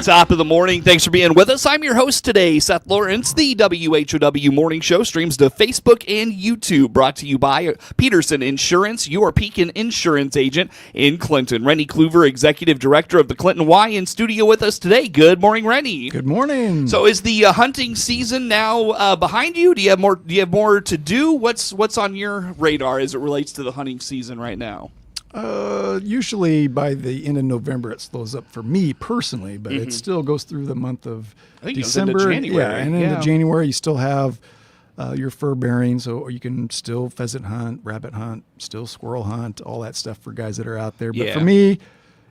Top of the morning. Thanks for being with us. I'm your host today, Seth Lawrence. The WHOW Morning Show streams to Facebook and YouTube. Brought to you by Peterson Insurance, your Pekin Insurance agent in Clinton. Rennie Cluver, Executive Director of the Clinton Y, in studio with us today. Good morning, Rennie. Good morning. So, is the hunting season now behind you? Do you have more to do? What's on your radar as it relates to the hunting season right now? Usually by the end of November it slows up for me personally, but it still goes through the month of December. Into January. Yeah, and into January you still have your fur bearing, so you can still pheasant hunt, rabbit hunt, still squirrel hunt, all that stuff for guys that are out there. But for me,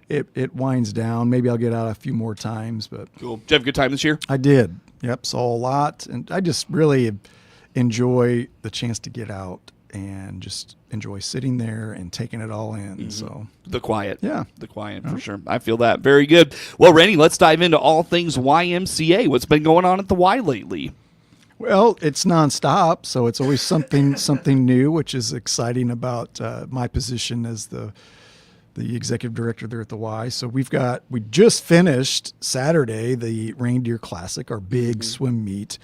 it winds down. Maybe I'll get out a few more times. But cool. Did you have a good time this year? I did. Yep, saw a lot, and I just really enjoy the chance to get out and just enjoy sitting there and taking it all in. So the quiet. Yeah. The quiet, for sure. I feel that. Very good. Well, Rennie, let's dive into all things YMCA. What's been going on at the Y lately? Well, it's nonstop, so it's always something new, which is exciting about my position as the executive director there at the Y. So we just finished Saturday the Reindeer Classic, our big swim meet.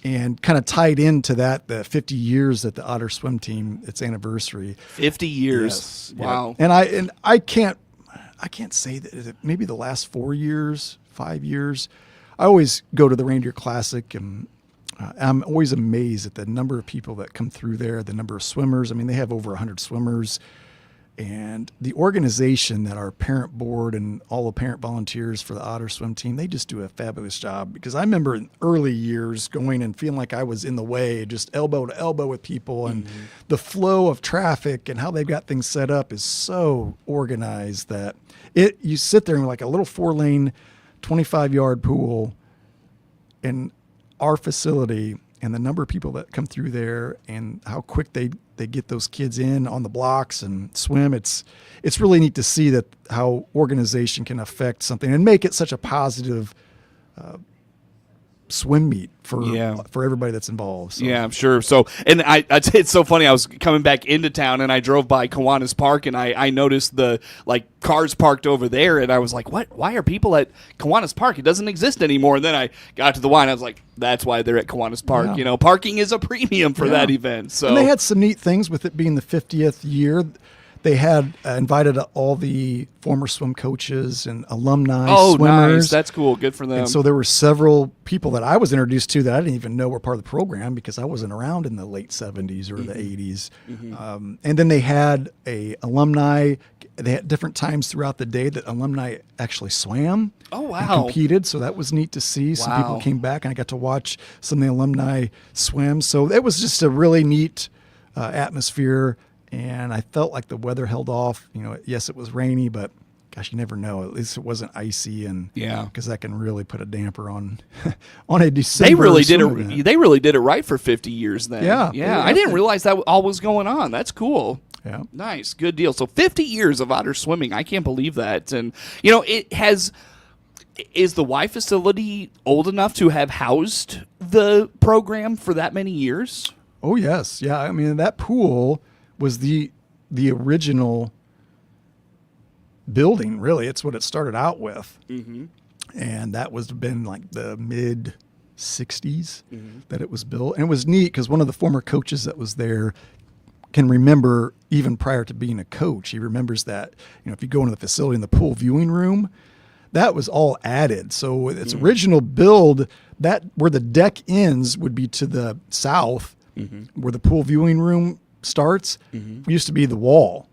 And kind of tied into that, the 50 years that the Otter swim team, its anniversary. 50 years. Yes. Wow. Yeah. And I can't say that maybe the last 4 years, 5 years. I always go to the Reindeer Classic, and I'm always amazed at the number of people that come through there, the number of swimmers. I mean, they have over 100 swimmers. And the organization that our parent board and all the parent volunteers for the Otter swim team, they just do a fabulous job. Because I remember in early years going and feeling like I was in the way, just elbow to elbow with people. And the flow of traffic and how they've got things set up is so organized that you sit there in like a little 4-lane, 25-yard pool in our facility, and the number of people that come through there and how quick they get those kids in on the blocks and swim. It's really neat to see that how organization can affect something and make it such a positive swim meet for everybody that's involved. So. Yeah, I'm sure. So, and it's so funny. I was coming back into town and I drove by Kiwanis Park and I noticed the cars parked over there and I was like, what? Why are people at Kiwanis Park? It doesn't exist anymore. And then I got to the Y and I was like, that's why they're at Kiwanis Park. Yeah. You know, parking is a premium for that event. So, and they had some neat things with it being the 50th year. They had invited all the former swim coaches and alumni swimmers. Nice. That's cool. Good for them. And so there were several people that I was introduced to that I didn't even know were part of the program because I wasn't around in the late 70s or the 80s. And then they had they had different times throughout the day that alumni actually swam. Oh, wow. And competed. So that was neat to see. Some people came back and I got to watch some of the alumni swim. So it was just a really neat atmosphere. And I felt like the weather held off. You know, yes, it was rainy, but gosh, you never know. At least it wasn't icy, and because that can really put a damper on a December. They really did it right for 50 years. Then, yeah. I didn't realize that all was going on. That's cool. Yeah, nice, good deal. So 50 years of otter swimming. I can't believe that. And you know, is the Y facility old enough to have housed the program for that many years? Oh yes, yeah. I mean, that pool was the original building, really. It's what it started out with. And that was been like the mid 60s that it was built. And it was neat because one of the former coaches that was there can remember, even prior to being a coach, he remembers that, you know, if you go into the facility in the pool viewing room, that was all added. So its original build, that where the deck ends would be to the south, where the pool viewing room starts, used to be the wall.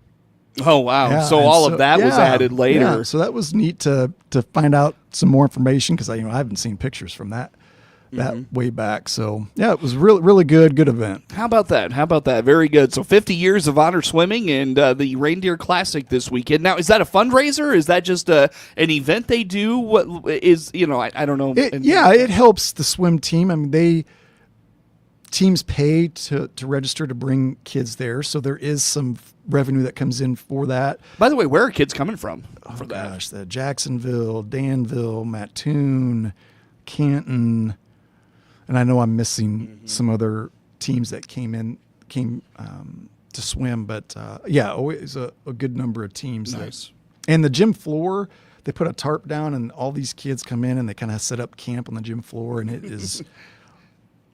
Oh, wow. Yeah, so all of that was added later. Yeah, so that was neat to find out some more information because I haven't seen pictures from that way back. So, yeah, it was really good event. How about that? Very good. So 50 years of otter swimming and the Reindeer Classic this weekend. Now, is that a fundraiser? Is that just an event they do? What is, I don't know. It helps the swim team. I mean, teams pay to register to bring kids there, so there is some revenue that comes in for that. By the way, where are kids coming from for that? The Jacksonville, Danville, Mattoon, Canton, and I know I'm missing some other teams that came to swim, but always a good number of teams. Nice. And the gym floor, they put a tarp down, and all these kids come in and they kind of set up camp on the gym floor, and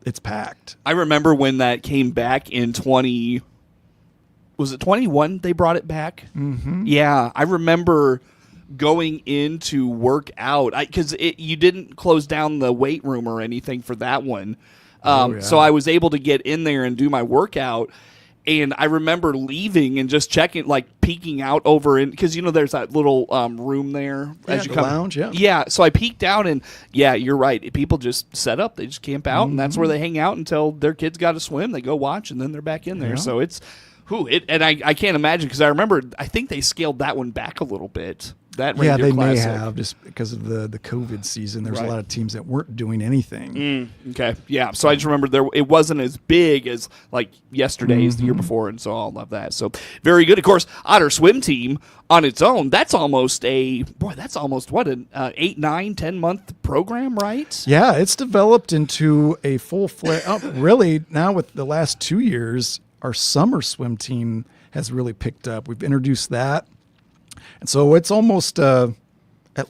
it's packed. I remember when that came back in was it 21 they brought it back? Mm-hmm. Yeah, I remember going in to work out because you didn't close down the weight room or anything for that one. So I was able to get in there and do my workout. And I remember leaving and just checking, like peeking out over in, because there's that little room there as you the come. Lounge, yeah. Yeah, so I peeked out, and yeah, you're right. People just set up, they just camp out, and that's where they hang out until their kids got to swim. They go watch, and then they're back in there. Yeah. So it's, and I can't imagine, because I remember I think they scaled that one back a little bit. That Yeah, Reindeer they Classic. may have, just because of the COVID season. There's Right. a lot of teams that weren't doing anything. Okay, yeah. So I just remember it wasn't as big as like yesterday's, the year before, and so I'll love that. So very good. Of course, Otter Swim Team on its own. That's almost what an 8, 9, 10 month program, right? Yeah, it's developed into a full-fledged. Really, now with the last 2 years, our summer swim team has really picked up. We've introduced that. And so it's almost at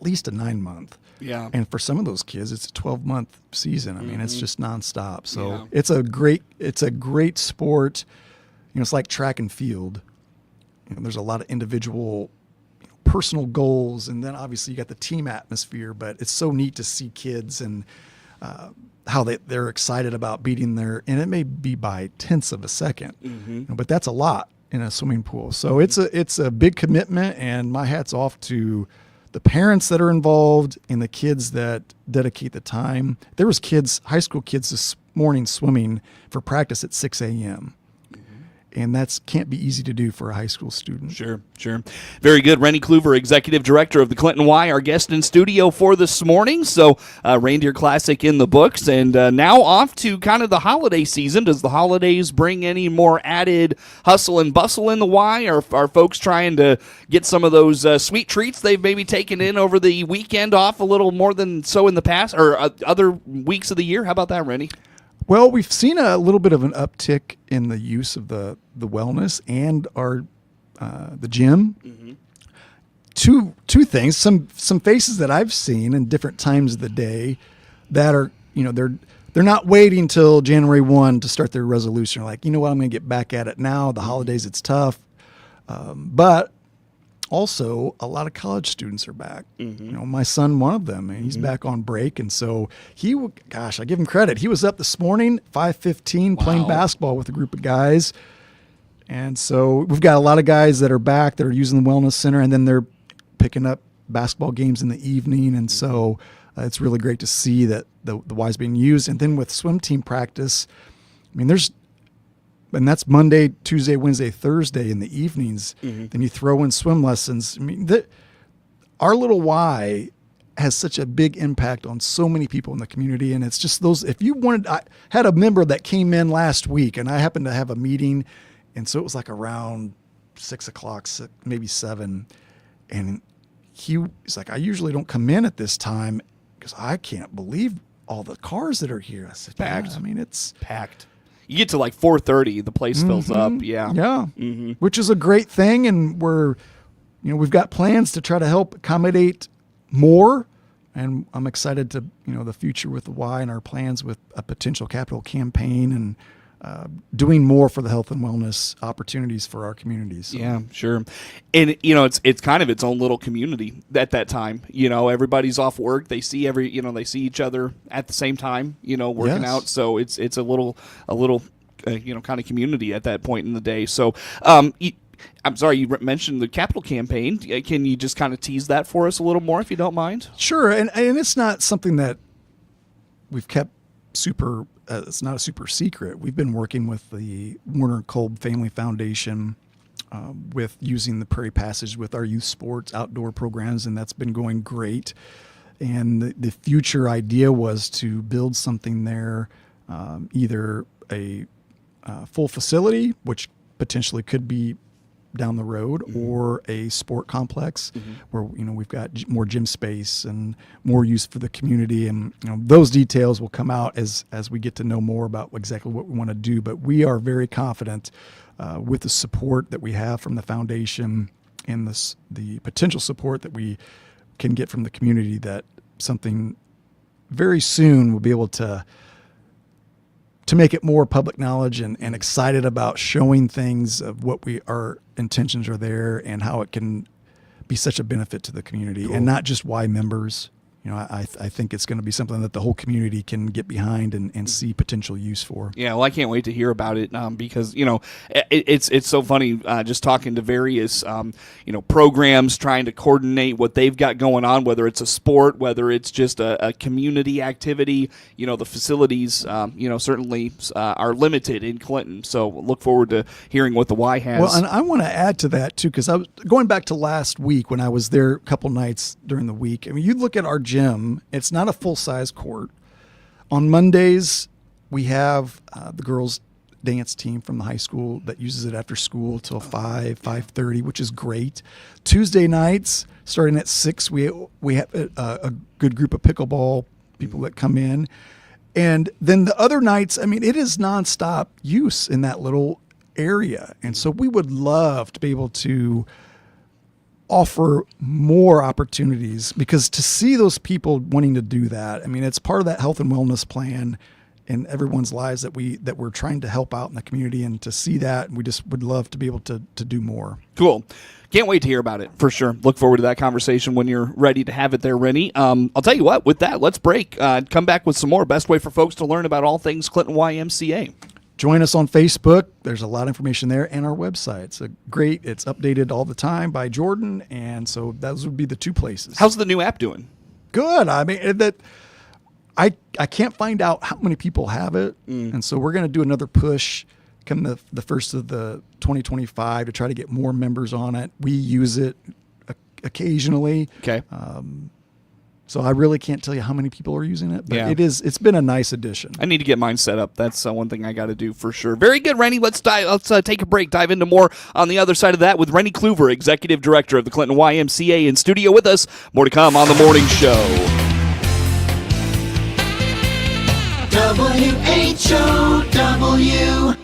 least a 9-month. Yeah. And for some of those kids, it's a 12-month season. I mean, it's just nonstop. So Yeah. it's a great sport. It's like track and field. There's a lot of individual, personal goals, and then obviously you got the team atmosphere. But it's so neat to see kids and how they're excited about beating and it may be by tenths of a second, but that's a lot in a swimming pool. So it's a big commitment, and my hat's off to the parents that are involved and the kids that dedicate the time. There was high school kids this morning swimming for practice at 6 a.m. And that can't be easy to do for a high school student. Sure. Very good. Rennie Cluver, Executive Director of the Clinton Y, our guest in studio for this morning. So Reindeer Classic in the books, and now off to kind of the holiday season. Does the holidays bring any more added hustle and bustle in the Y? Or are folks trying to get some of those sweet treats they've maybe taken in over the weekend off a little more than so in the past, or other weeks of the year? How about that, Rennie? Well, we've seen a little bit of an uptick in the use of the wellness and the gym. Two things. Some faces that I've seen in different times of the day that are they're not waiting till January 1 to start their resolution. Like, you know what, I'm going to get back at it now. The holidays, it's tough, but also a lot of college students are back. My son, one of them, and he's back on break. And so I give him credit. He was up this morning, 5:15, playing basketball with a group of guys. And so we've got a lot of guys that are back that are using the wellness center, and then they're picking up basketball games in the evening. And so it's really great to see that the Y's being used. And then with swim team practice, and that's Monday, Tuesday, Wednesday, Thursday in the evenings. Then you throw in swim lessons. Our little Y has such a big impact on so many people in the community. And it's just those, I had a member that came in last week, and I happened to have a meeting. And so it was like around 6 o'clock, maybe 7. And he's like, I usually don't come in at this time because I can't believe all the cars that are here. I said, Packed. Yeah, it's Packed. You get to like 4:30, the place fills up. Yeah. Which is a great thing. And we've got plans to try to help accommodate more. And I'm excited to, the future with the Y and our plans with a potential capital campaign and doing more for the health and wellness opportunities for our communities. So. Yeah, sure. And it's kind of its own little community at that time. Everybody's off work. They see they see each other at the same time, working out. So it's a little kind of community at that point in the day. So I'm sorry, you mentioned the capital campaign. Can you just kind of tease that for us a little more, if you don't mind? Sure. And it's not something that we've kept super. It's not a super secret. We've been working with the Warner Kolb Family Foundation with using the Prairie Passage with our youth sports outdoor programs, and that's been going great. And the future idea was to build something there, either a full facility, which potentially could be down the road, or a sport complex where we've got more gym space and more use for the community, and those details will come out as we get to know more about exactly what we want to do. But we are very confident with the support that we have from the foundation and the potential support that we can get from the community that something very soon will be able to make it more public knowledge and excited about showing things of what our intentions are there and how it can be such a benefit to the community. Cool. And not just Y members. I think it's going to be something that the whole community can get behind and see potential use for. Yeah, well, I can't wait to hear about it because, it's so funny just talking to various, programs, trying to coordinate what they've got going on, whether it's a sport, whether it's just a community activity. The facilities, certainly are limited in Clinton. So look forward to hearing what the Y has. Well, and I want to add to that, too, because I was going back to last week when I was there a couple nights during the week. I mean, you look at our gym, it's not a full-size court. On Mondays, we have the girls' dance team from the high school that uses it after school till 5:30, which is great. Tuesday nights, starting at 6, we have a good group of pickleball people that come in. And then the other nights, I mean, it is nonstop use in that little area. And so we would love to be able to offer more opportunities, because to see those people wanting to do that, I mean, it's part of that health and wellness plan in everyone's lives that we're trying to help out in the community, and to see that, we just would love to be able to do more. Cool. Can't wait to hear about it, for sure. Look forward to that conversation when you're ready to have it there, Rennie. I'll tell you what, with that, let's break. Come back with some more. Best way for folks to learn about all things Clinton YMCA. Join us on Facebook. There's a lot of information there, and our website. It's it's updated all the time by Jordan, and so those would be the two places. How's the new app doing? Good. I mean, I can't find out how many people have it, and so we're going to do another push come the first of the 2025 to try to get more members on it. We use it occasionally. Okay. So I really can't tell you how many people are using it, but yeah. It's been a nice addition. I need to get mine set up. That's one thing I got to do for sure. Very good, Rennie. Let's take a break, dive into more on the other side of that with Rennie Cluver, Executive Director of the Clinton YMCA, in studio with us. More to come on the morning show. WHOW.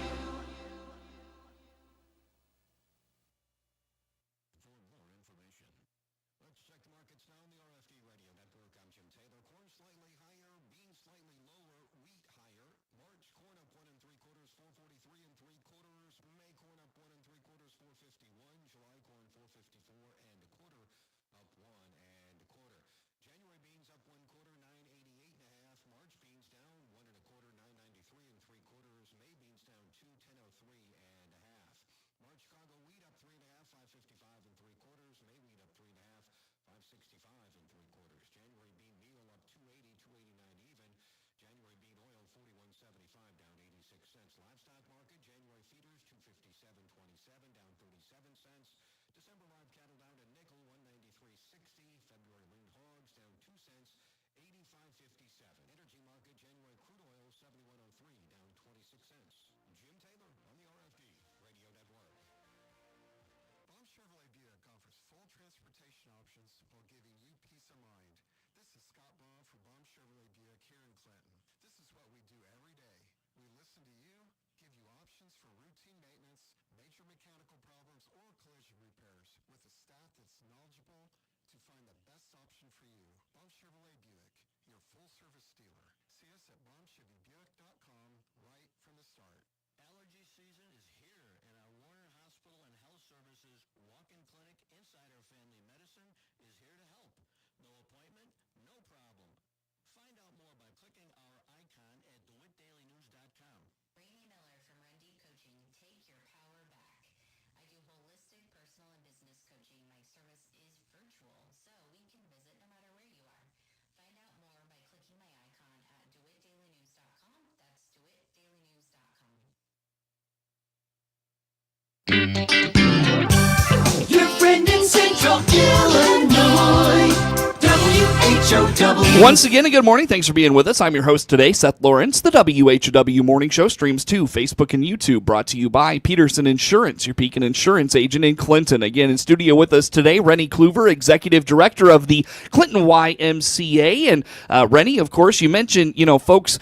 Your friend in Central Illinois, WHOW. Once again, a good morning. Thanks for being with us. I'm your host today, Seth Lawrence. The WHOW Morning Show streams to Facebook and YouTube, brought to you by Peterson Insurance, your Pekin Insurance agent in Clinton. Again, in studio with us today, Rennie Cluver, Executive Director of the Clinton YMCA. And Rennie, of course, you mentioned, folks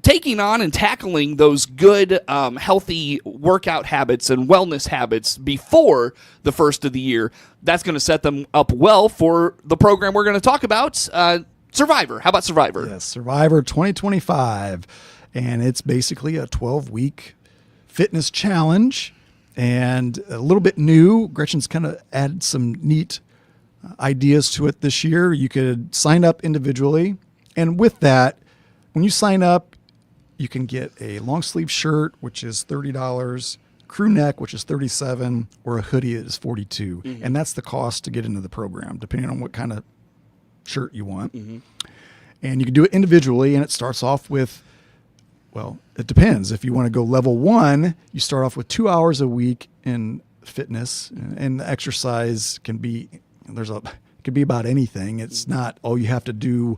taking on and tackling those good, healthy workout habits and wellness habits before the first of the year, that's going to set them up well for the program we're going to talk about, Survivor. How about Survivor? Yes, Survivor 2025. And it's basically a 12-week fitness challenge and a little bit new. Gretchen's kind of added some neat ideas to it this year. You could sign up individually. And with that, when you sign up, you can get a long sleeve shirt, which is $30, crew neck, which is $37, or a hoodie is $42. Mm-hmm. And that's the cost to get into the program, depending on what kind of shirt you want. Mm-hmm. And you can do it individually, and it starts off with, well, it depends. If you want to go level 1, you start off with 2 hours a week in fitness, and the exercise can be, it could be about anything. It's not, oh, you have to do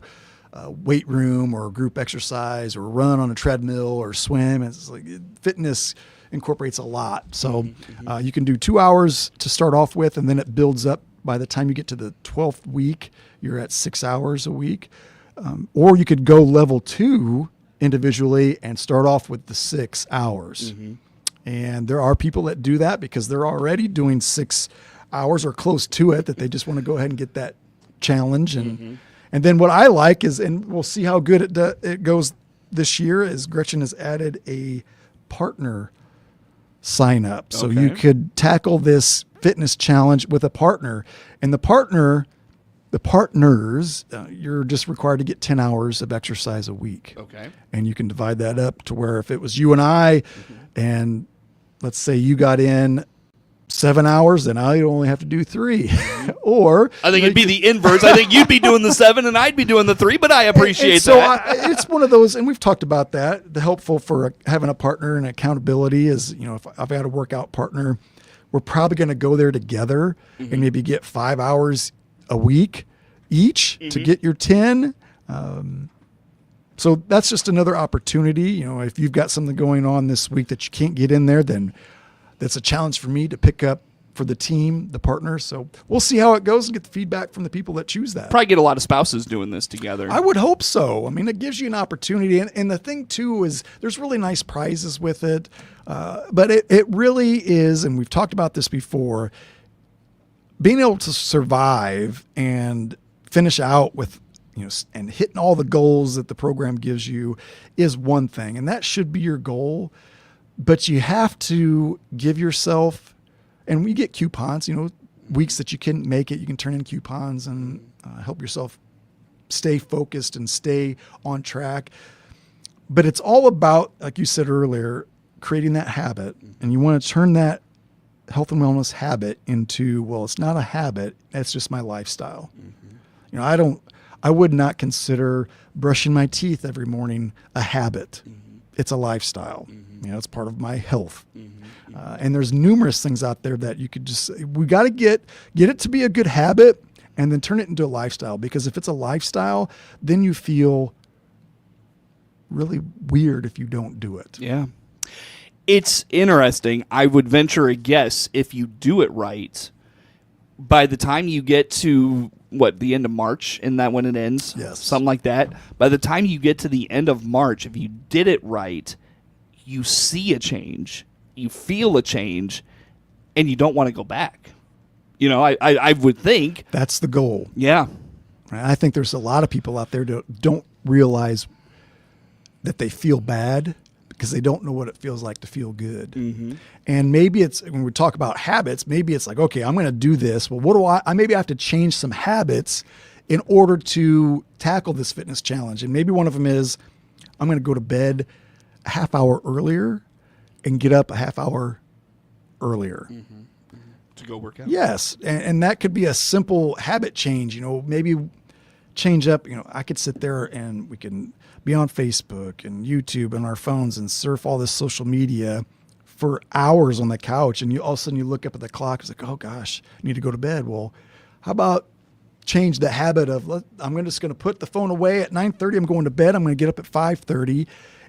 weight room or group exercise or run on a treadmill or swim. It's like fitness incorporates a lot. So you can do 2 hours to start off with, and then it builds up. By the time you get to the 12th week, you're at 6 hours a week. Or you could go level 2 individually and start off with the 6 hours. Mm-hmm. And there are people that do that because they're already doing 6 hours or close to it, that they just want to go ahead and get that challenge. And then what I like is, and we'll see how good it goes this year, is Gretchen has added a partner sign up. So you could tackle this fitness challenge with a partner. And the partners, you're just required to get 10 hours of exercise a week. Okay. And you can divide that up to where if it was you and I, and let's say you got in 7 hours, then I only have to do 3. Or I think it'd be the inverse. I think you'd be doing the 7 and I'd be doing the 3, but I appreciate and so that. it's one of those, and we've talked about that. The helpful for having a partner and accountability is, if I've got a workout partner, we're probably going to go there together and maybe get 5 hours a week each to get your 10. So that's just another opportunity. If you've got something going on this week that you can't get in there, then that's a challenge for me to pick up for the team, the partners. So we'll see how it goes and get the feedback from the people that choose that. Probably get a lot of spouses doing this together. I would hope so. I mean, it gives you an opportunity. And the thing, too, is there's really nice prizes with it. But it really is, and we've talked about this before, being able to survive and finish out with, and hitting all the goals that the program gives you is one thing. And that should be your goal. But you have to give yourself, and we get coupons, weeks that you couldn't make it, you can turn in coupons and help yourself stay focused and stay on track. But it's all about, like you said earlier, creating that habit. And you want to turn that health and wellness habit into, well, it's not a habit, it's just my lifestyle. I would not consider brushing my teeth every morning a habit. It's a lifestyle. It's part of my health. And there's numerous things out there that you could we got to get it to be a good habit and then turn it into a lifestyle. Because if it's a lifestyle, then you feel really weird if you don't do it. Yeah. It's interesting. I would venture a guess, if you do it right, by the time you get to the end of March, and that when it ends? Yes. Something like that. By the time you get to the end of March, if you did it right, you see a change, you feel a change, and you don't want to go back. I would think. That's the goal. Yeah. I think there's a lot of people out there that don't realize that they feel bad because they don't know what it feels like to feel good. And maybe it's, when we talk about habits, maybe it's like, okay, I'm going to do this. Well, what do I maybe I have to change some habits in order to tackle this fitness challenge. And maybe one of them is, I'm going to go to bed a half hour earlier and get up a half hour earlier. To go work out? Yes. And that could be a simple habit change, maybe change up, I could sit there and we can be on Facebook and YouTube and our phones and surf all this social media for hours on the couch. And all of a sudden you look up at the clock, it's like, oh gosh, I need to go to bed. Well, how about change the habit of, I'm just going to put the phone away at 9:30. I'm going to bed. I'm going to get up at 5:30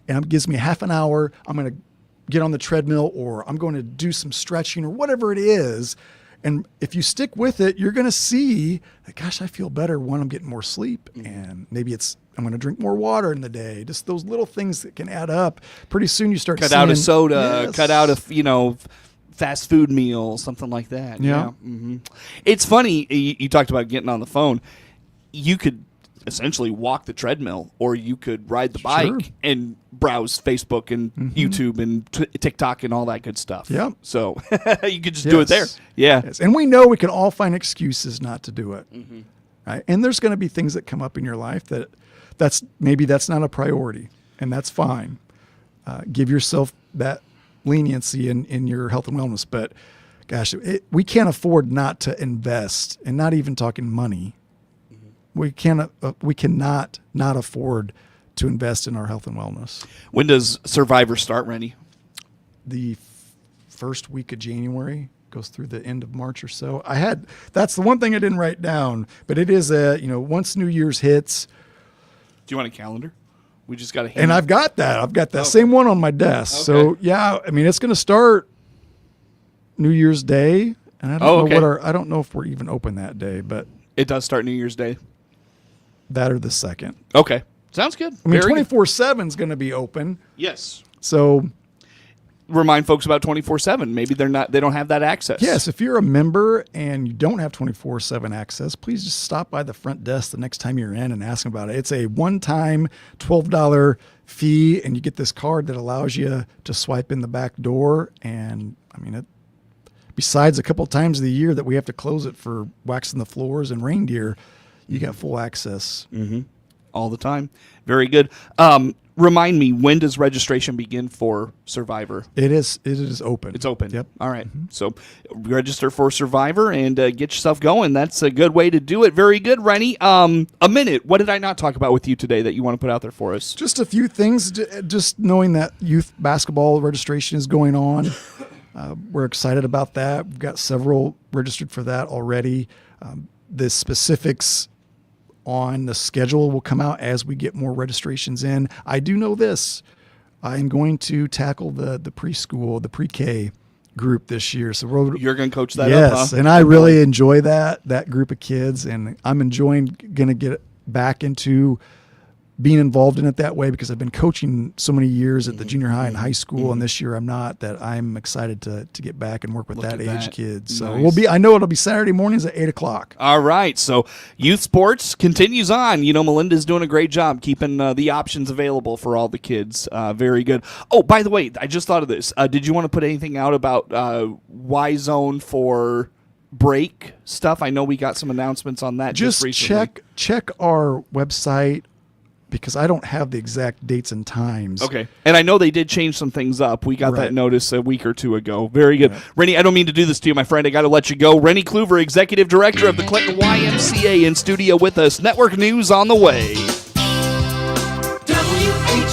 and it gives me half an hour. I'm going to get on the treadmill, or I'm going to do some stretching or whatever it is. And if you stick with it, you're going to see that, gosh, I feel better when I'm getting more sleep. And maybe I'm going to drink more water in the day. Just those little things that can add up. Pretty soon you start cut seeing, out a soda, Yes. cut out a, fast food meal, something like that. Yeah. It's funny, you talked about getting on the phone. You could essentially walk the treadmill, or you could ride the bike Sure. and browse Facebook and YouTube and TikTok and all that good stuff. Yep. So you could just do it there. Yes. Yeah. Yes. And we know we can all find excuses not to do it. Right? And there's going to be things that come up in your life that's not a priority, and that's fine. Give yourself that leniency in your health and wellness. But gosh, we can't afford not to invest, and not even talking money. We cannot not afford to invest in our health and wellness. When does Survivor start, Rennie? The first week of January, goes through the end of March or so. That's the one thing I didn't write down, but it is once New Year's hits. Do you want a calendar? We just got a And I've got that. I've got that Okay. same one on my desk. Okay. So yeah, I mean, it's going to start New Year's Day, and I don't know if we're even open that day, but It does start New Year's Day. that or the second. Okay. Sounds good. I mean, Very good. 24/7 is going to be open. Yes. So Remind folks about 24/7. Maybe they don't have that access. yes, if you're a member and you don't have 24/7 access, please just stop by the front desk the next time you're in and ask them about it. It's a one-time $12 fee, and you get this card that allows you to swipe in the back door. And I mean, besides a couple of times of the year that we have to close it for waxing the floors and reindeer, you got full access. all the time. Very good. Remind me, when does registration begin for Survivor? It is open. It's open. Yep. All right. So register for Survivor and get yourself going. That's a good way to do it. Very good, Rennie. A minute. What did I not talk about with you today that you want to put out there for us? Just a few things. Just knowing that youth basketball registration is going on. We're excited about that. We've got several registered for that already. The specifics on the schedule will come out as we get more registrations in. I do know this. I'm going to tackle the preschool, the pre-K group this year. So You're going to coach that yes, up, huh? and I really enjoy that group of kids, and I'm enjoying going to get back into being involved in it that way because I've been coaching so many years at the junior high and high school, and this year I'm not. That I'm excited to get back and work with Look that at age that. kids. So Nice. I know it'll be Saturday mornings at 8:00. All right. So youth sports continues on. Melinda's doing a great job keeping the options available for all the kids. Very good. Oh, by the way, I just thought of this. Did you want to put anything out about Y Zone for break stuff? I know we got some announcements on that just recently. check our website, because I don't have the exact dates and times. Okay. And I know they did change some things up. We got that Right. notice a week or two ago. Very good. Rennie, I don't mean to do this to you, my friend. I got to let you go. Rennie Cluver, Executive Director of the Clinton YMCA, in studio with us. Network news on the way.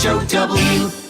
WHOW.